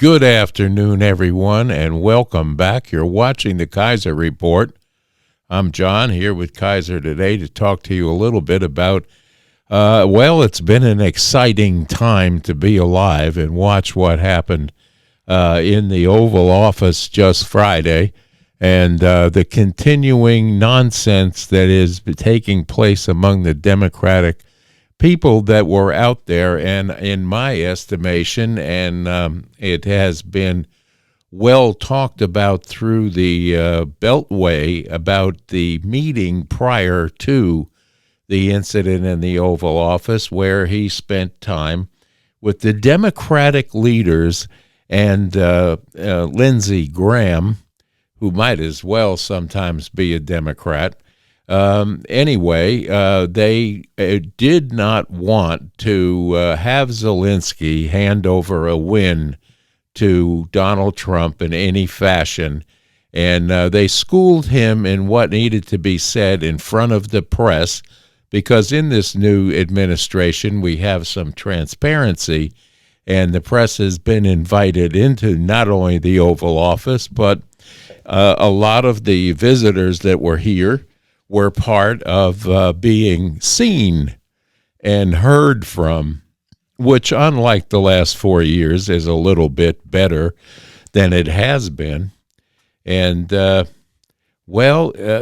Good afternoon, everyone, and welcome back. You're watching the Kaiser Report. I'm John, here with Kaiser today to talk to you a little bit about, it's been an exciting time to be alive and watch what happened in the Oval Office just Friday, and the continuing nonsense that is taking place among the Democratic people that were out there. And in my estimation, and it has been well talked about through the Beltway about the meeting prior to the incident in the Oval Office, where he spent time with the Democratic leaders and Lindsey Graham, who might as well sometimes be a Democrat. They did not want to have Zelenskyy hand over a win to Donald Trump in any fashion, and they schooled him in what needed to be said in front of the press, because in this new administration we have some transparency, and the press has been invited into not only the Oval Office, but a lot of the visitors that were here were part of being seen and heard from, which, unlike the last 4 years, is a little bit better than it has been. And,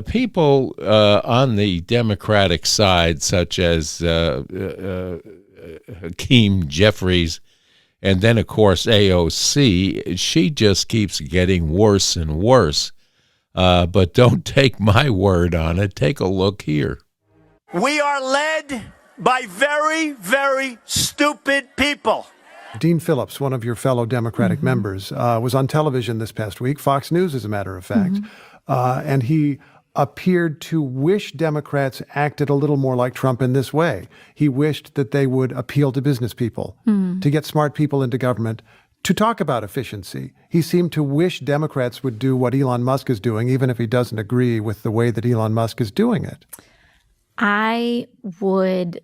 people on the Democratic side, such as Hakeem Jeffries, and then, of course, AOC, she just keeps getting worse and worse. But don't take my word on it. Take a look here. We are led by very, very stupid people. Dean Phillips, one of your fellow Democratic members, was on television this past week, Fox News, as a matter of fact, and he appeared to wish Democrats acted a little more like Trump in this way. He wished that they would appeal to business people, to get smart people into government, to talk about efficiency. He seemed to wish Democrats would do what Elon Musk is doing, even if he doesn't agree with the way that Elon Musk is doing it. I would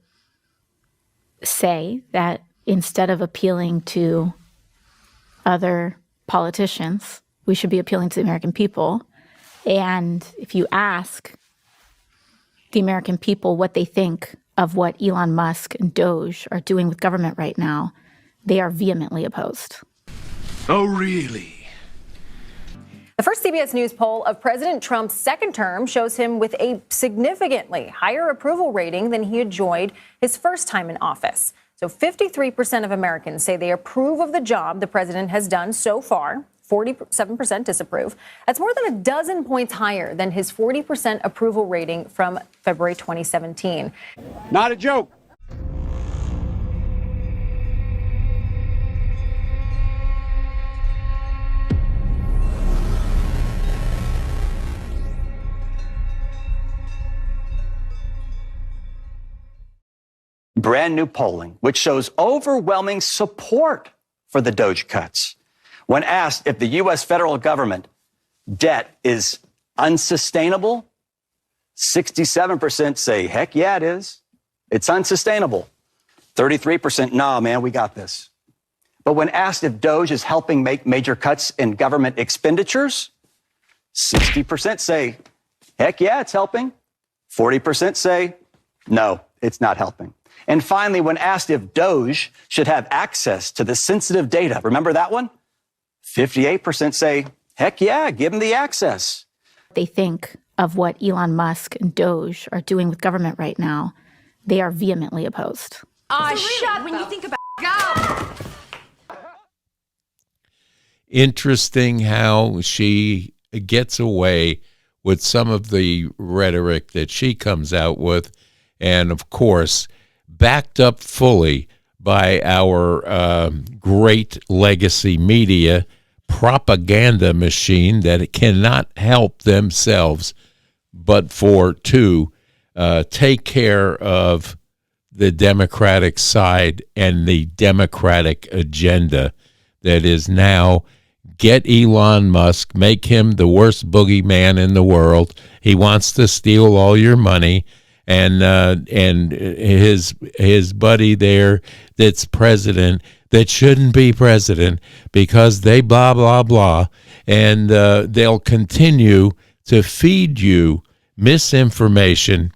say that instead of appealing to other politicians, we should be appealing to the American people. And if you ask the American people what they think of what Elon Musk and Doge are doing with government right now, they are vehemently opposed. Oh, really? The first CBS News poll of President Trump's second term shows him with a significantly higher approval rating than he enjoyed his first time in office. So 53% of Americans say they approve of the job the president has done so far. 47% disapprove. That's more than a dozen points higher than his 40% approval rating from February 2017. Not a joke. Brand new polling, which shows overwhelming support for the Doge cuts. When asked if the U.S. federal government debt is unsustainable, 67% say, heck yeah, it is. It's unsustainable. 33%, nah, man, we got this. But when asked if Doge is helping make major cuts in government expenditures, 60% say, heck yeah, it's helping. 40% say, no, it's not helping. And finally, when asked if Doge should have access to the sensitive data, remember that one? 58% say, heck yeah, give them the access. They think of what Elon Musk and Doge are doing with government right now. They are vehemently opposed. Shut when you think about go. Interesting how she gets away with some of the rhetoric that she comes out with, and of course, backed up fully by our great legacy media propaganda machine that cannot help themselves but to take care of the Democratic side and the Democratic agenda that is now get Elon Musk, make him the worst boogeyman in the world. He wants to steal all your money. And his buddy there that's president, that shouldn't be president because they blah, blah, blah. And they'll continue to feed you misinformation.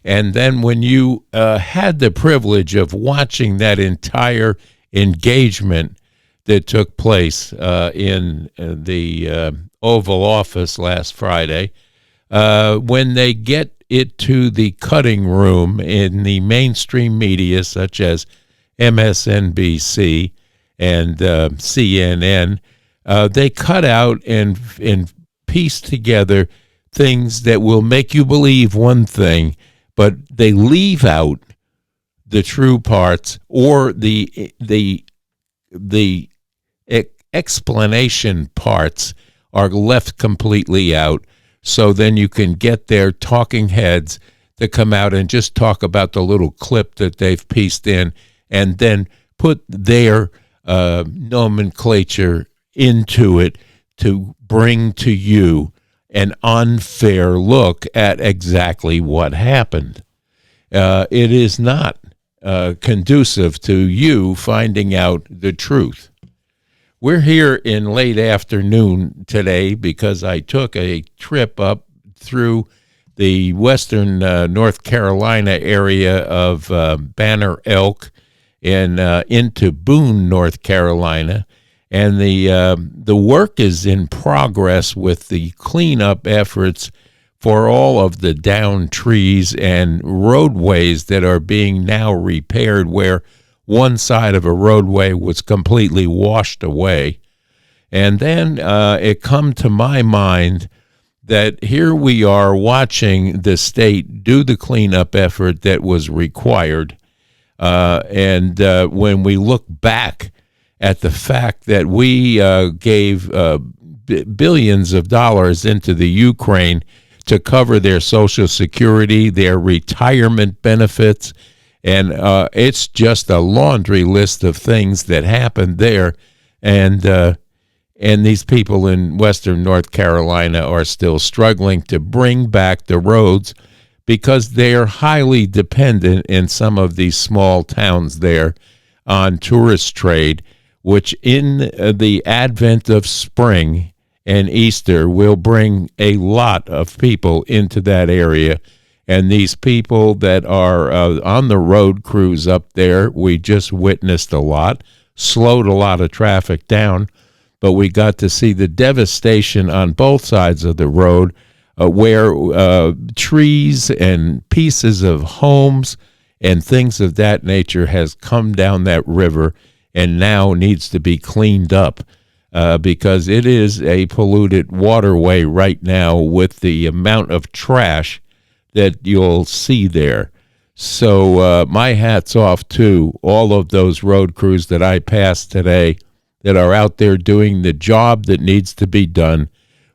And then when you had the privilege of watching that entire engagement that took place in the Oval Office last Friday, when they get it to the cutting room in the mainstream media such as MSNBC and CNN, they cut out and piece together things that will make you believe one thing, but they leave out the true parts, or the explanation parts are left completely out. So then you can get their talking heads to come out and just talk about the little clip that they've pieced in, and then put their nomenclature into it to bring to you an unfair look at exactly what happened. It is not conducive to you finding out the truth. We're here in late afternoon today because I took a trip up through the western North Carolina area of Banner Elk and into Boone, North Carolina. And the work is in progress with the cleanup efforts for all of the downed trees and roadways that are being now repaired, where one side of a roadway was completely washed away. And then it come to my mind that here we are watching the state do the cleanup effort that was required. And when we look back at the fact that we gave billions of dollars into the Ukraine to cover their Social Security, their retirement benefits, and it's just a laundry list of things that happened there. And these people in western North Carolina are still struggling to bring back the roads because they are highly dependent in some of these small towns there on tourist trade, which in the advent of spring and Easter will bring a lot of people into that area. And these people that are on the road crews up there, we just witnessed a lot, slowed a lot of traffic down, but we got to see the devastation on both sides of the road where trees and pieces of homes and things of that nature has come down that river and now needs to be cleaned up because it is a polluted waterway right now with the amount of trash that you'll see there. So my hat's off to all of those road crews that I passed today that are out there doing the job that needs to be done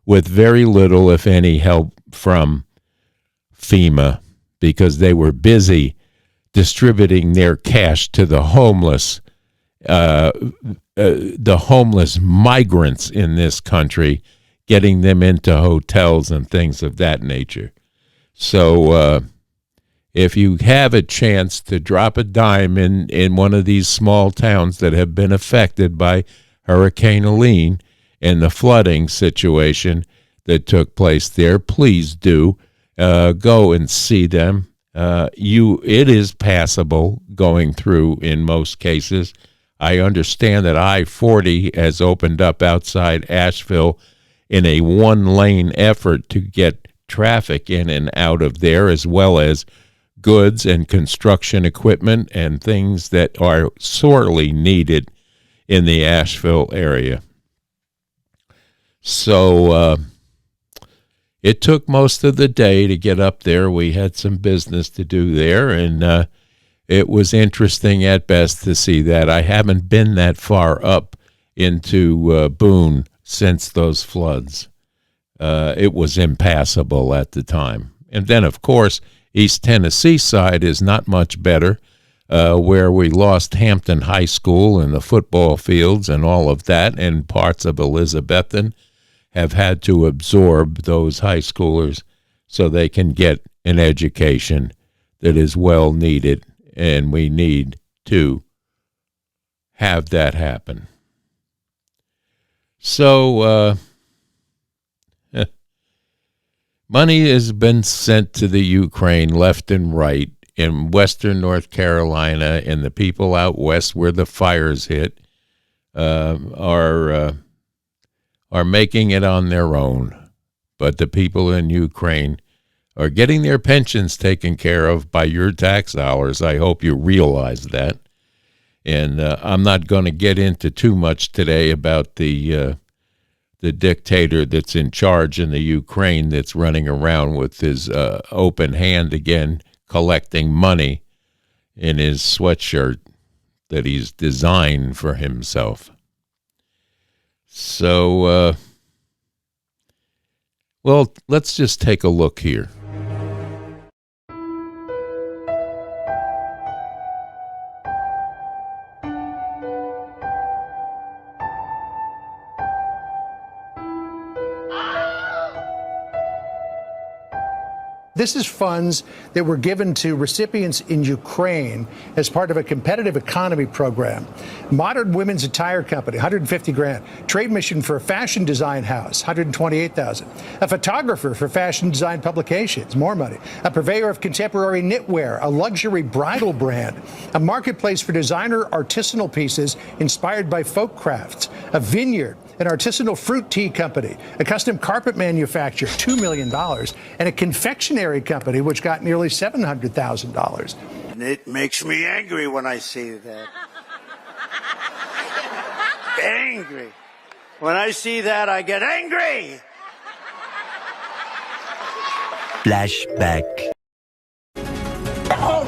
with very little, if any, help from FEMA, because they were busy distributing their cash to the homeless migrants in this country, getting them into hotels and things of that nature. So if you have a chance to drop a dime in one of these small towns that have been affected by Hurricane Helene and the flooding situation that took place there, please do go and see them. It is passable going through in most cases. I understand that I-40 has opened up outside Asheville in a one-lane effort to get traffic in and out of there, as well as goods and construction equipment and things that are sorely needed in the Asheville area. So it took most of the day to get up there. We had some business to do there, and it was interesting at best to see that. I haven't been that far up into Boone since those floods. It was impassable at the time. And then, of course, East Tennessee side is not much better, where we lost Hampton High School and the football fields and all of that, and parts of Elizabethton have had to absorb those high schoolers so they can get an education that is well needed, and we need to have that happen. So money has been sent to the Ukraine left and right in western North Carolina, and the people out west where the fires hit are making it on their own. But the people in Ukraine are getting their pensions taken care of by your tax dollars. I hope you realize that. And I'm not going to get into too much today about the dictator that's in charge in the Ukraine that's running around with his open hand again, collecting money in his sweatshirt that he's designed for himself. So, well, let's just take a look here. This is funds that were given to recipients in Ukraine as part of a competitive economy program. Modern women's attire company, $150,000. Trade mission for a fashion design house, $128,000. A photographer for fashion design publications, more money. A purveyor of contemporary knitwear, a luxury bridal brand. A marketplace for designer artisanal pieces inspired by folk crafts. A vineyard, an artisanal fruit tea company, a custom carpet manufacturer, $2 million, and a confectionery company, which got nearly $700,000. And it makes me angry when I see that. Angry. When I see that, I get angry. Flashback. Oh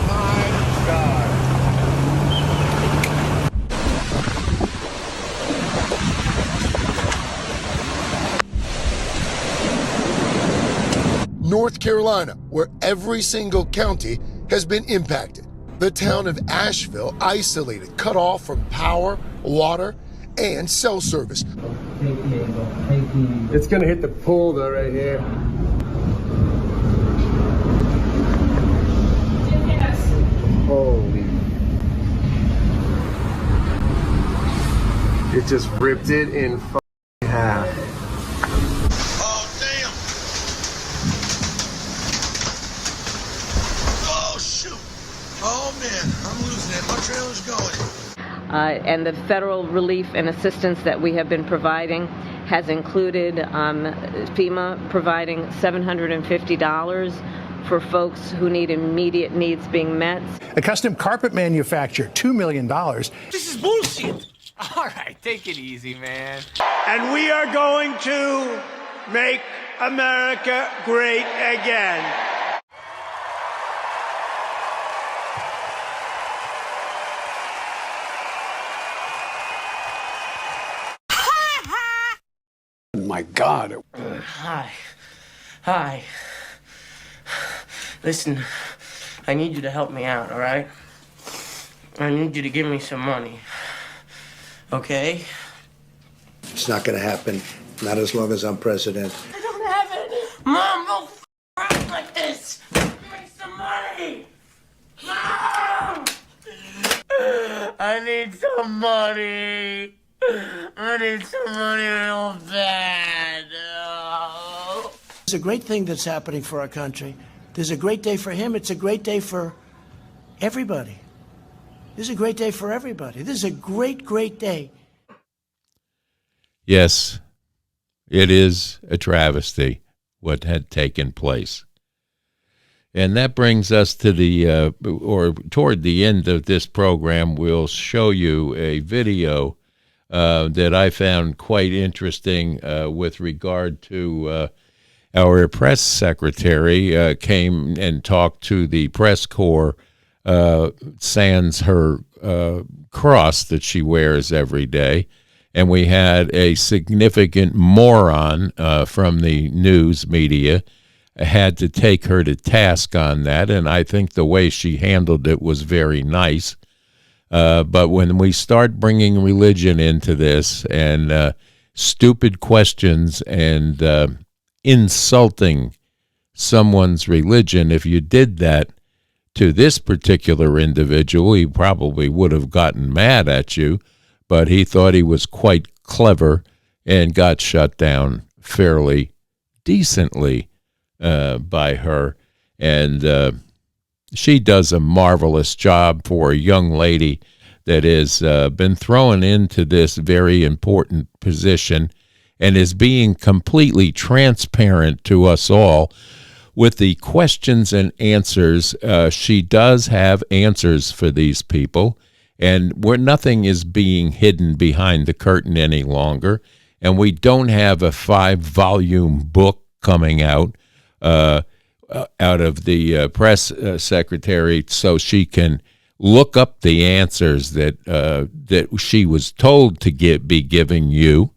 my God. North Carolina, where every single county has been impacted. The town of Asheville isolated, cut off from power, water, and cell service. It's gonna hit the pool though right here. Holy. It just ripped it in half. Oh man, I'm losing it. My trailer's going. And the federal relief and assistance that we have been providing has included FEMA providing $750 for folks who need immediate needs being met. A custom carpet manufacturer, $2 million. This is bullshit. All right, take it easy, man. And we are going to make America great again. My God. Hi. Listen, I need you to help me out, all right? I need you to give me some money. Okay? It's not gonna happen. Not as long as I'm president. I don't have it. Mom, don't act like this. Give me some money. Mom! I need some money. I need some money real bad. Oh. It's a great thing that's happening for our country. There's a great day for him. It's a great day for everybody. This is a great day for everybody. This is a great, great day. Yes, it is a travesty what had taken place. And that brings us to the, or toward the end of this program, we'll show you a video that I found quite interesting with regard to our press secretary came and talked to the press corps sans her cross that she wears every day. And we had a significant moron from the news media had to take her to task on that. And I think the way she handled it was very nice. But when we start bringing religion into this and stupid questions and insulting someone's religion, if you did that to this particular individual, he probably would have gotten mad at you, but he thought he was quite clever and got shut down fairly decently by her. And she does a marvelous job for a young lady that has been thrown into this very important position and is being completely transparent to us all with the questions and answers. She does have answers for these people, and where nothing is being hidden behind the curtain any longer. And we don't have a 5-volume book coming out of the press secretary, so she can look up the answers that she was told to be giving you,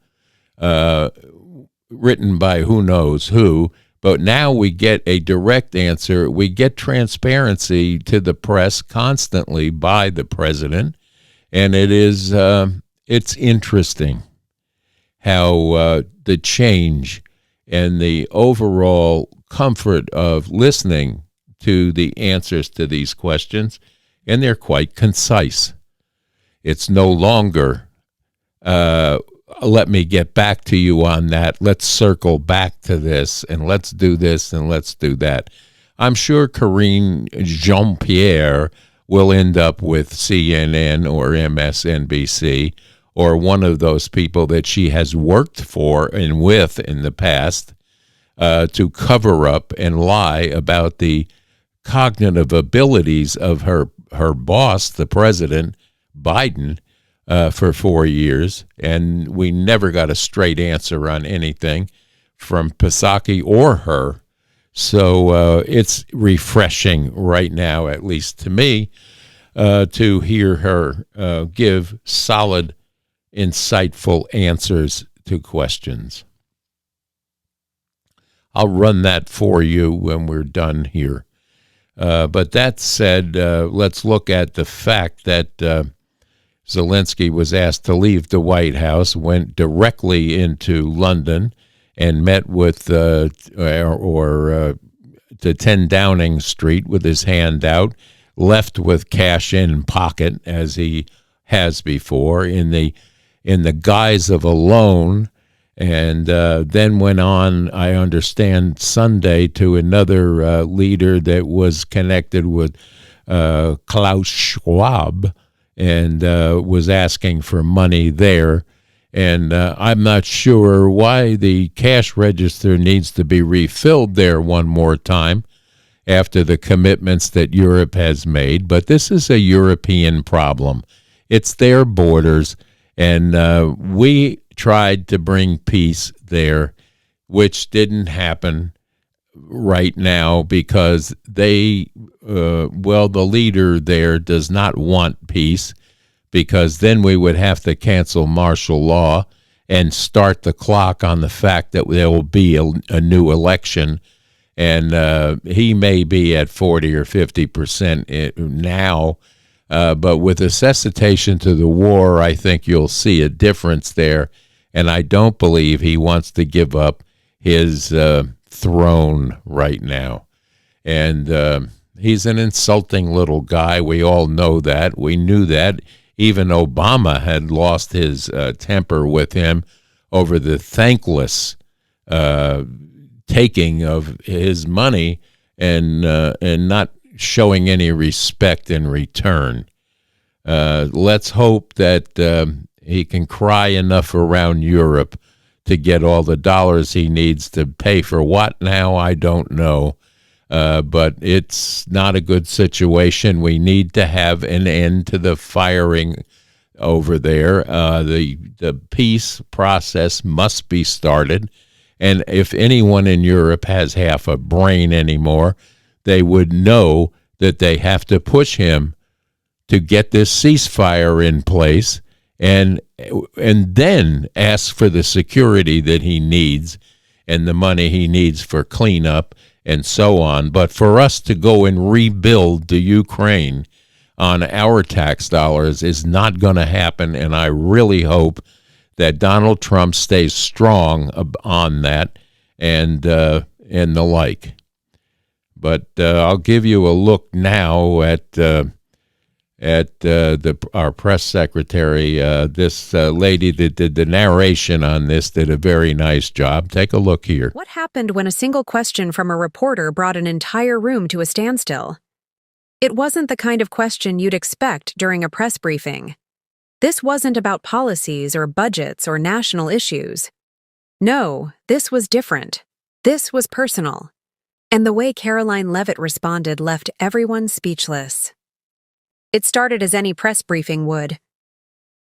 written by who knows who. But now we get a direct answer. We get transparency to the press constantly by the president, and it's interesting how the change and the overall comfort of listening to the answers to these questions, and they're quite concise. It's no longer, let me get back to you on that, let's circle back to this, and let's do this, and let's do that. I'm sure Karine Jean-Pierre will end up with CNN or MSNBC or one of those people that she has worked for and with in the past to cover up and lie about the cognitive abilities of her boss, the president, Biden, for 4 years. And we never got a straight answer on anything from Psaki or her. So it's refreshing right now, at least to me, to hear her give solid, insightful answers to questions. I'll run that for you when we're done here. But that said, let's look at the fact that Zelenskyy was asked to leave the White House, went directly into London, and met with to 10 Downing Street with his hand out, left with cash in pocket, as he has before, in the guise of a loan, and then went on, I understand, Sunday to another leader that was connected with Klaus Schwab, and was asking for money there. And I'm not sure why the cash register needs to be refilled there one more time after the commitments that Europe has made. But this is a European problem. It's their borders. And we tried to bring peace there, which didn't happen right now because the leader there does not want peace, because then we would have to cancel martial law and start the clock on the fact that there will be a new election. And he may be at 40 or 50% now. But with a cessation to the war, I think you'll see a difference there. And I don't believe he wants to give up his throne right now. And he's an insulting little guy. We all know that. We knew that. Even Obama had lost his temper with him over the thankless taking of his money and not showing any respect in return. Let's hope that he can cry enough around Europe to get all the dollars he needs to pay for what now, I don't know. But it's not a good situation. We need to have an end to the firing over there. The peace process must be started. And if anyone in Europe has half a brain anymore, they would know that they have to push him to get this ceasefire in place and then ask for the security that he needs and the money he needs for cleanup and so on. But for us to go and rebuild the Ukraine on our tax dollars is not going to happen, and I really hope that Donald Trump stays strong on that and the like. But I'll give you a look now at our press secretary. This lady that did the narration on this did a very nice job. Take a look here. What happened when a single question from a reporter brought an entire room to a standstill? It wasn't the kind of question you'd expect during a press briefing. This wasn't about policies or budgets or national issues. No, this was different. This was personal. And the way Caroline Leavitt responded left everyone speechless. It started as any press briefing would.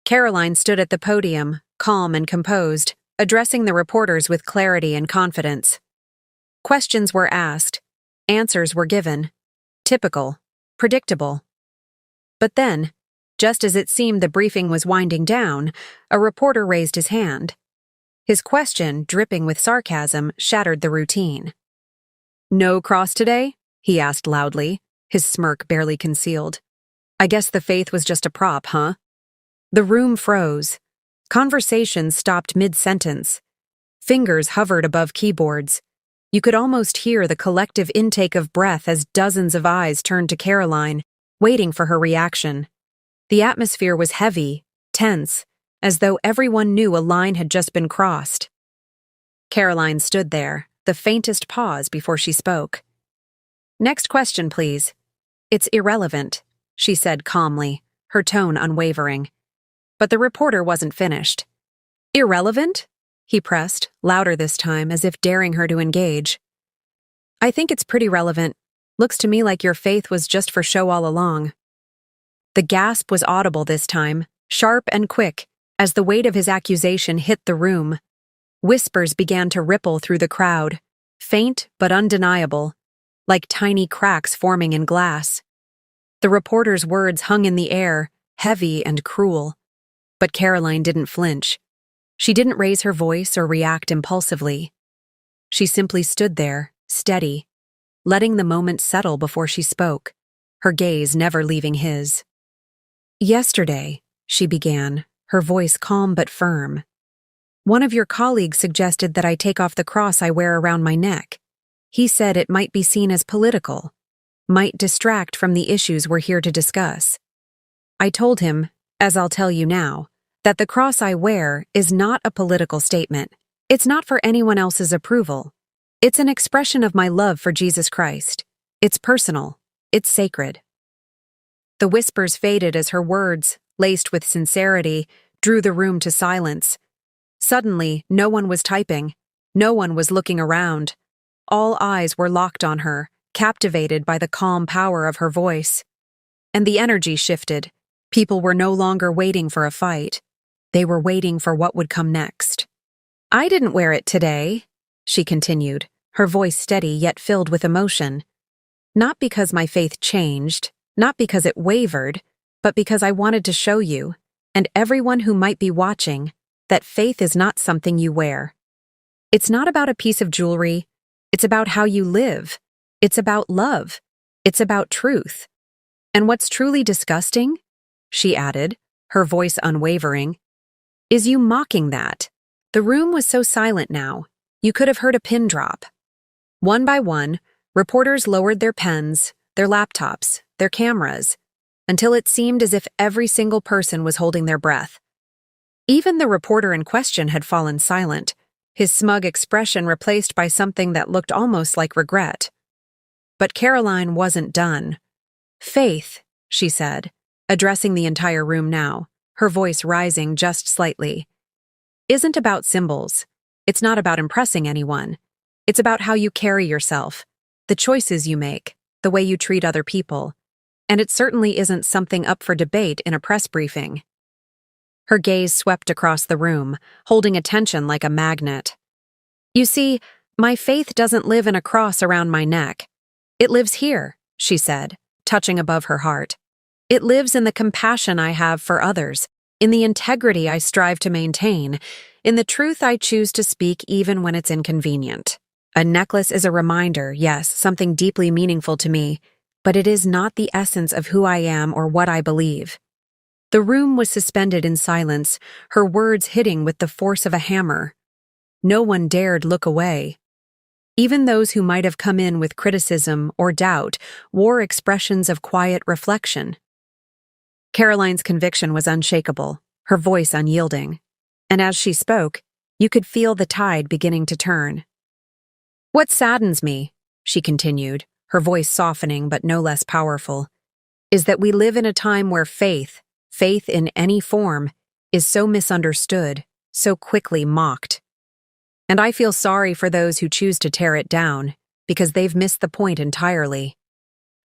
Caroline stood at the podium, calm and composed, addressing the reporters with clarity and confidence. Questions were asked. Answers were given. Typical. Predictable. But then, just as it seemed the briefing was winding down, a reporter raised his hand. His question, dripping with sarcasm, shattered the routine. "No cross today?" he asked loudly, his smirk barely concealed. "I guess the faith was just a prop, huh?" The room froze. Conversation stopped mid-sentence. Fingers hovered above keyboards. You could almost hear the collective intake of breath as dozens of eyes turned to Caroline, waiting for her reaction. The atmosphere was heavy, tense, as though everyone knew a line had just been crossed. Caroline stood there, the faintest pause before she spoke. "Next question, please." "It's irrelevant," she said calmly, her tone unwavering. But the reporter wasn't finished. "Irrelevant?" he pressed, louder this time, as if daring her to engage. "I think it's pretty relevant. Looks to me like your faith was just for show all along." The gasp was audible this time, sharp and quick, as the weight of his accusation hit the room. Whispers began to ripple through the crowd, faint but undeniable, like tiny cracks forming in glass. The reporter's words hung in the air, heavy and cruel. But Caroline didn't flinch. She didn't raise her voice or react impulsively. She simply stood there, steady, letting the moment settle before she spoke, her gaze never leaving his. "Yesterday," she began, her voice calm but firm, "one of your colleagues suggested that I take off the cross I wear around my neck. He said it might be seen as political, might distract from the issues we're here to discuss. I told him, as I'll tell you now, that the cross I wear is not a political statement. It's not for anyone else's approval. It's an expression of my love for Jesus Christ. It's personal. It's sacred." The whispers faded as her words, laced with sincerity, drew the room to silence. Suddenly, no one was typing. No one was looking around. All eyes were locked on her, captivated by the calm power of her voice. And the energy shifted. People were no longer waiting for a fight. They were waiting for what would come next. "I didn't wear it today," she continued, her voice steady yet filled with emotion. "Not because my faith changed, not because it wavered, but because I wanted to show you, and everyone who might be watching, that faith is not something you wear. It's not about a piece of jewelry. It's about how you live. It's about love. It's about truth. And what's truly disgusting," she added, her voice unwavering, "is you mocking that." The room was so silent now, you could have heard a pin drop. One by one, reporters lowered their pens, their laptops, their cameras, until it seemed as if every single person was holding their breath. Even the reporter in question had fallen silent, his smug expression replaced by something that looked almost like regret. But Caroline wasn't done. "Faith," she said, addressing the entire room now, her voice rising just slightly, "isn't about symbols. It's not about impressing anyone. It's about how you carry yourself, the choices you make, the way you treat other people. And it certainly isn't something up for debate in a press briefing." Her gaze swept across the room, holding attention like a magnet. "You see, my faith doesn't live in a cross around my neck. It lives here," she said, touching above her heart. "It lives in the compassion I have for others, in the integrity I strive to maintain, in the truth I choose to speak even when it's inconvenient. A necklace is a reminder, yes, something deeply meaningful to me, but it is not the essence of who I am or what I believe." The room was suspended in silence, her words hitting with the force of a hammer. No one dared look away. Even those who might have come in with criticism or doubt wore expressions of quiet reflection. Caroline's conviction was unshakable, her voice unyielding, and as she spoke, you could feel the tide beginning to turn. "What saddens me," she continued, her voice softening but no less powerful, "is that we live in a time where faith in any form, is so misunderstood, so quickly mocked. And I feel sorry for those who choose to tear it down, because they've missed the point entirely.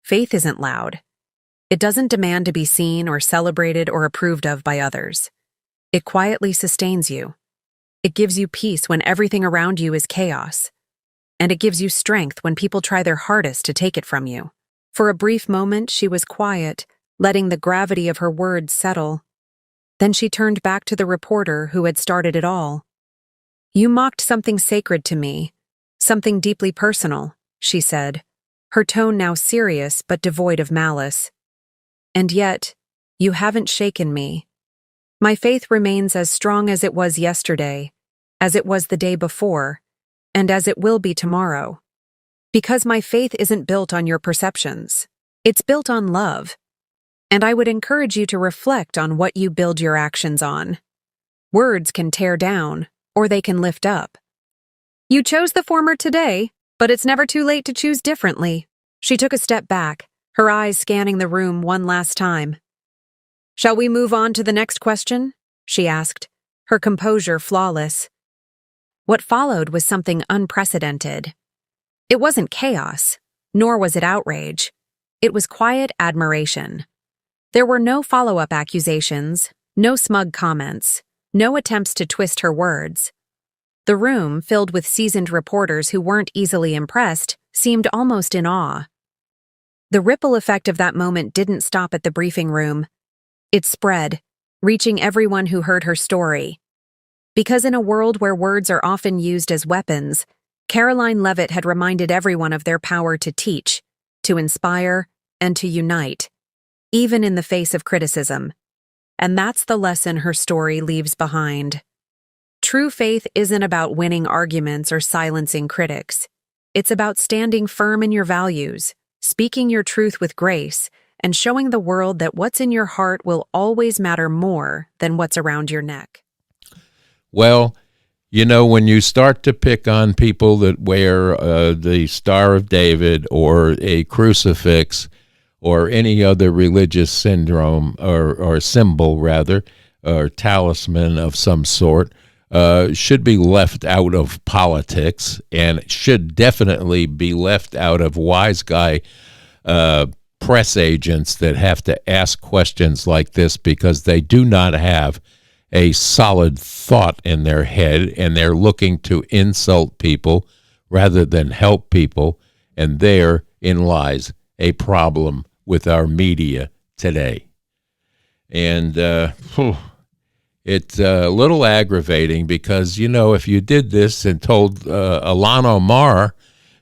Faith isn't loud. It doesn't demand to be seen or celebrated or approved of by others. It quietly sustains you. It gives you peace when everything around you is chaos. And it gives you strength when people try their hardest to take it from you." For a brief moment, she was quiet, letting the gravity of her words settle. Then she turned back to the reporter who had started it all. "You mocked something sacred to me, something deeply personal," she said, her tone now serious but devoid of malice. "And yet, you haven't shaken me. My faith remains as strong as it was yesterday, as it was the day before, and as it will be tomorrow. Because my faith isn't built on your perceptions. It's built on love. And I would encourage you to reflect on what you build your actions on. Words can tear down, or they can lift up. You chose the former today, but it's never too late to choose differently." She took a step back, her eyes scanning the room one last time. "Shall we move on to the next question?" she asked, her composure flawless. What followed was something unprecedented. It wasn't chaos, nor was it outrage. It was quiet admiration. There were no follow-up accusations, no smug comments, no attempts to twist her words. The room, filled with seasoned reporters who weren't easily impressed, seemed almost in awe. The ripple effect of that moment didn't stop at the briefing room. It spread, reaching everyone who heard her story. Because in a world where words are often used as weapons, Caroline Leavitt had reminded everyone of their power to teach, to inspire, and to unite, even in the face of criticism. And that's the lesson her story leaves behind. True faith isn't about winning arguments or silencing critics. It's about standing firm in your values, speaking your truth with grace, and showing the world that what's in your heart will always matter more than what's around your neck. Well, you know, when you start to pick on people that wear the Star of David or a crucifix or any other religious syndrome or symbol, rather, or talisman of some sort, should be left out of politics and should definitely be left out of wise guy press agents that have to ask questions like this because they do not have a solid thought in their head and they're looking to insult people rather than help people. And therein lies a problem with our media today. And it's a little aggravating because, you know, if you did this and told Ilhan Omar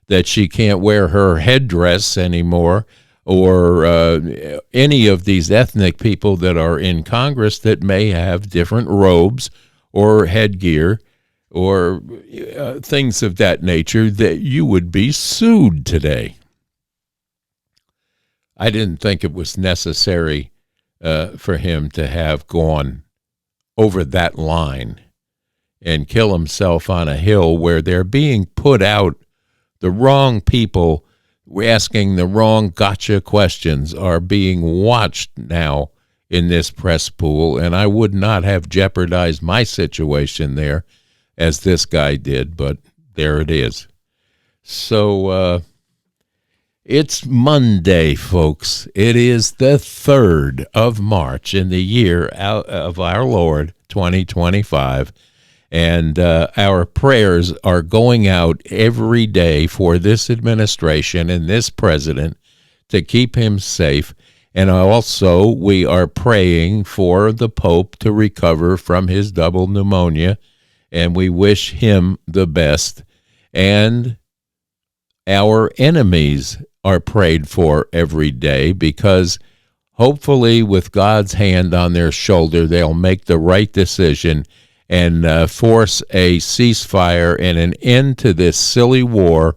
that she can't wear her headdress anymore, or any of these ethnic people that are in Congress that may have different robes or headgear or things of that nature, that you would be sued today. I didn't think it was necessary for him to have gone over that line and kill himself on a hill where they're being put out. The wrong people asking the wrong gotcha questions are being watched now in this press pool, and I would not have jeopardized my situation there as this guy did, but there it is. So it's Monday, folks. It is the 3rd of March in the year of our Lord, 2025. And our prayers are going out every day for this administration and this president to keep him safe. And also, we are praying for the Pope to recover from his double pneumonia, and we wish him the best. And our enemies are prayed for every day because hopefully with God's hand on their shoulder, they'll make the right decision and force a ceasefire and an end to this silly war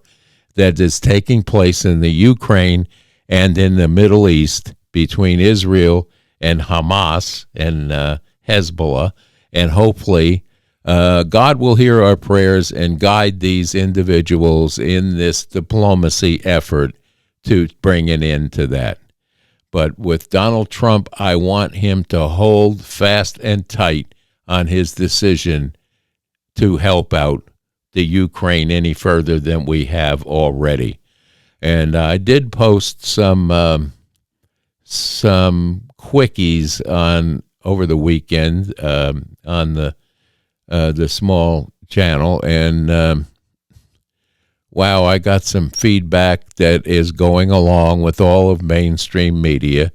that is taking place in the Ukraine and in the Middle East between Israel and Hamas and Hezbollah. And hopefully God will hear our prayers and guide these individuals in this diplomacy effort to bring an end to that. But with Donald Trump, I want him to hold fast and tight on his decision to help out the Ukraine any further than we have already. And I did post some quickies on over the weekend on the small channel, and wow, I got some feedback that is going along with all of mainstream media.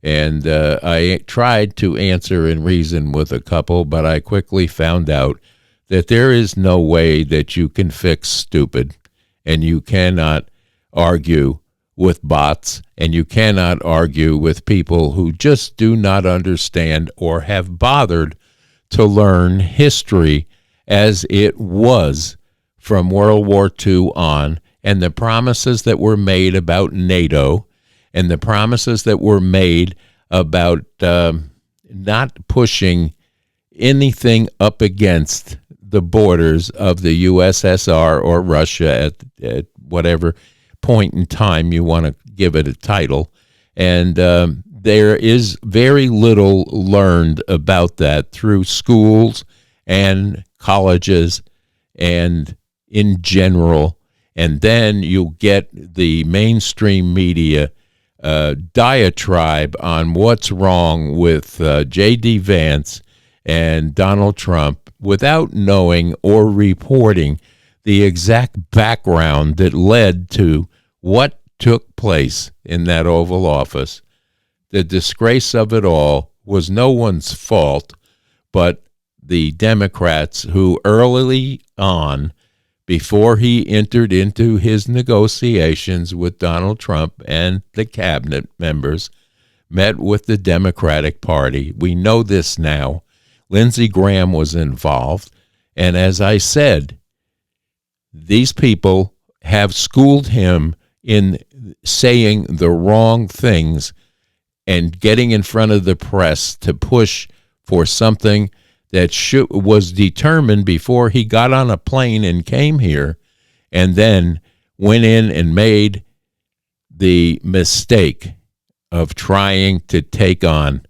And I tried to answer and reason with a couple, but I quickly found out that there is no way that you can fix stupid, and you cannot argue with bots, and you cannot argue with people who just do not understand or have bothered to learn history as it was from World War II on, and the promises that were made about NATO, and the promises that were made about not pushing anything up against the borders of the USSR or Russia at whatever point in time you want to give it a title. And there is very little learned about that through schools and colleges and in general. And then you'll get the mainstream media diatribe on what's wrong with J.D. Vance and Donald Trump without knowing or reporting the exact background that led to what took place in that Oval Office. The disgrace of it all was no one's fault but the Democrats, who early on, before he entered into his negotiations with Donald Trump and the cabinet members, met with the Democratic Party. We know this now. Lindsey Graham was involved. And as I said, these people have schooled him in saying the wrong things and getting in front of the press to push for something that was determined before he got on a plane and came here, and then went in and made the mistake of trying to take on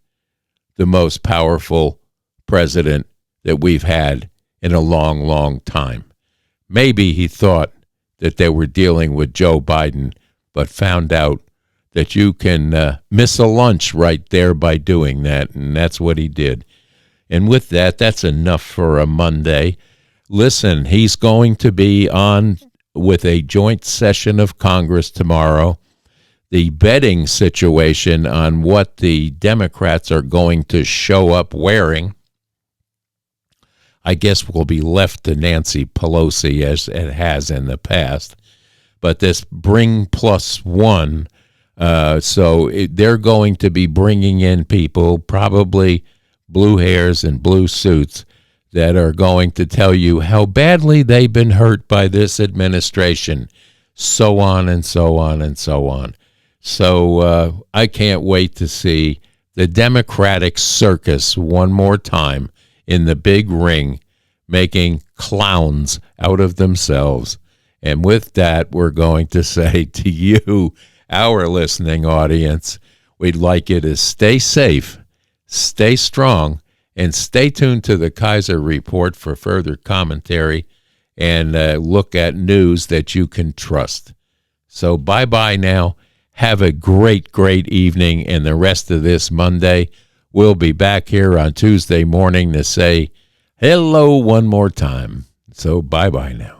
the most powerful president that we've had in a long, long time. Maybe he thought that they were dealing with Joe Biden, but found out that you can miss a lunch right there by doing that, and that's what he did. And with that, that's enough for a Monday. Listen, he's going to be on with a joint session of Congress tomorrow. The betting situation on what the Democrats are going to show up wearing, I guess, will be left to Nancy Pelosi, as it has in the past. But this bring plus one, they're going to be bringing in people, probably blue hairs and blue suits, that are going to tell you how badly they've been hurt by this administration, so on and so on and so on. So I can't wait to see the Democratic circus one more time in the big ring, making clowns out of themselves. And with that, we're going to say to you, our listening audience, we'd like you to stay safe, stay strong, and stay tuned to the Kaiser Report for further commentary and look at news that you can trust. So bye-bye now. Have a great, great evening and the rest of this Monday. We'll be back here on Tuesday morning to say hello one more time. So bye-bye now.